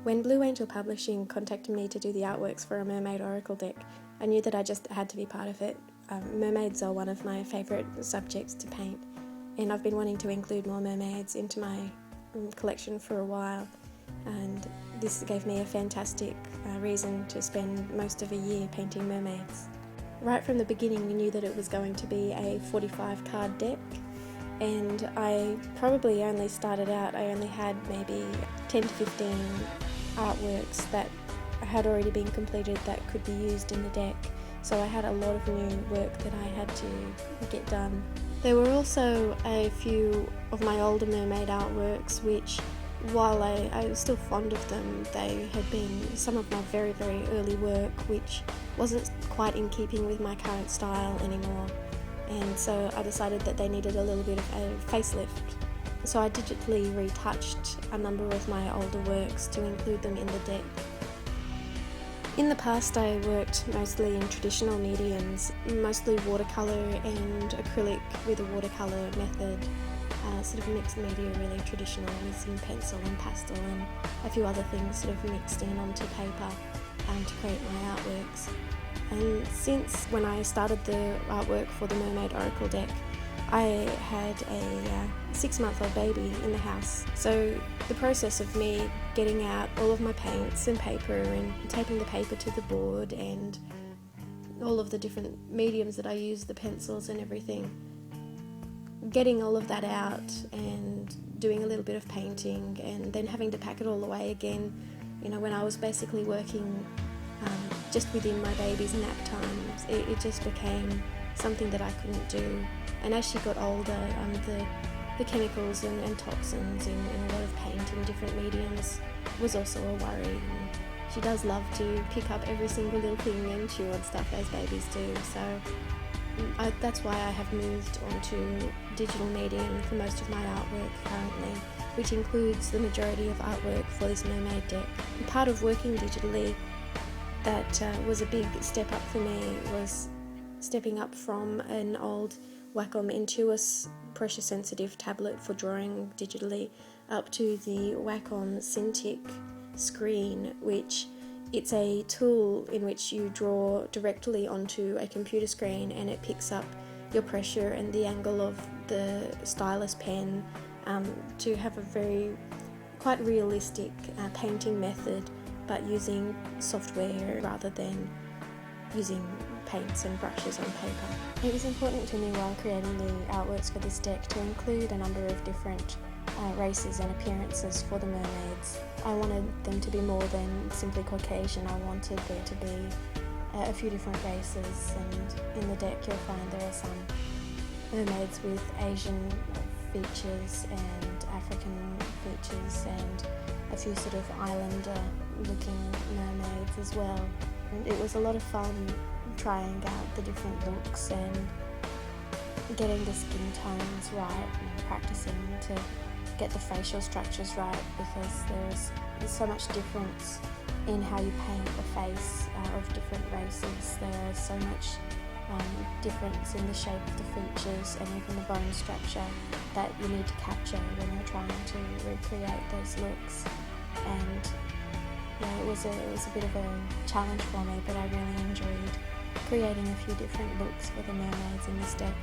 When Blue Angel Publishing contacted me to do the artworks for a Mermaid Oracle deck, I knew that I just had to be part of it. Mermaids are one of my favourite subjects to paint, and I've been wanting to include more mermaids into my collection for a while, and this gave me a fantastic reason to spend most of a year painting mermaids. Right from the beginning we knew that it was going to be a 45 card deck, and I probably only started out, I only had maybe 10 to 15 artworks that had already been completed that could be used in the deck, so I had a lot of new work that I had to get done. There were also a few of my older mermaid artworks which, while I was still fond of them, they had been some of my very, very early work which wasn't quite in keeping with my current style anymore, and so I decided that they needed a little bit of a facelift. So I digitally retouched a number of my older works to include them in the deck. In the past I worked mostly in traditional mediums, mostly watercolour and acrylic with a watercolour method, sort of mixed media, really traditional, with some pencil and pastel and a few other things sort of mixed in onto paper to create my artworks. And since when I started the artwork for the Mermaid Oracle deck, I had a 6-month-old baby in the house, so the process of me getting out all of my paints and paper and taping the paper to the board and all of the different mediums that I use, the pencils and everything, getting all of that out and doing a little bit of painting and then having to pack it all away again, when I was basically working just within my baby's nap times, it just became something that I couldn't do. And as she got older, the chemicals and toxins in a lot of paint in different mediums was also a worry. And she does love to pick up every single little thing and chew on stuff as babies do, so that's why I have moved on to digital medium for most of my artwork currently, which includes the majority of artwork for this mermaid deck. And part of working digitally that was a big step up for me was stepping up from an old Wacom Intuos pressure sensitive tablet for drawing digitally up to the Wacom Cintiq screen, which it's a tool in which you draw directly onto a computer screen and it picks up your pressure and the angle of the stylus pen to have a very quite realistic painting method, but using software rather than using paints and brushes on paper. It was important to me while creating the artworks for this deck to include a number of different races and appearances for the mermaids. I wanted them to be more than simply Caucasian. I wanted there to be a few different races, and in the deck you'll find there are some mermaids with Asian features and African features and a few sort of islander looking mermaids as well. And it was a lot of fun trying out the different looks and getting the skin tones right and practicing to get the facial structures right, because there's so much difference in how you paint the face of different races. There is so much difference in the shape of the features and even the bone structure that you need to capture when you're trying to recreate those looks. And yeah, it was a bit of a challenge for me, but I really enjoyed creating a few different looks for the mermaids in this deck.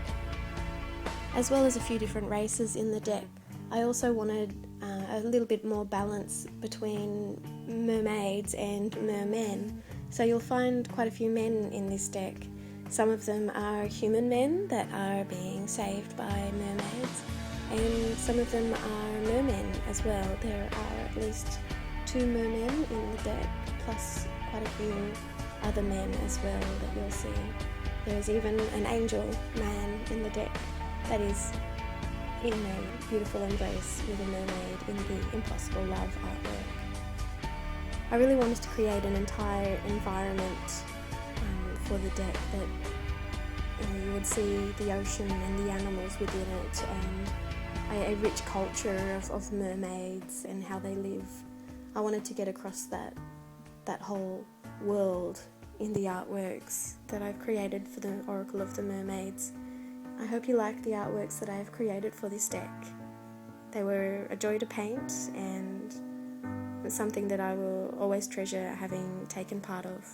As well as a few different races in the deck, I also wanted a little bit more balance between mermaids and mermen. So you'll find quite a few men in this deck. Some of them are human men that are being saved by mermaids, and some of them are mermen as well. There are at least 2 mermen in the deck, plus quite a few other men as well that you'll see. There's even an angel man in the deck that is in a beautiful embrace with a mermaid in the Impossible Love artwork. I really wanted to create an entire environment for the deck that you would see the ocean and the animals within it, and a rich culture of mermaids and how they live. I wanted to get across that whole world in the artworks that I've created for the Oracle of the Mermaids. I hope you like the artworks that I have created for this deck. They were a joy to paint, and something that I will always treasure having taken part of.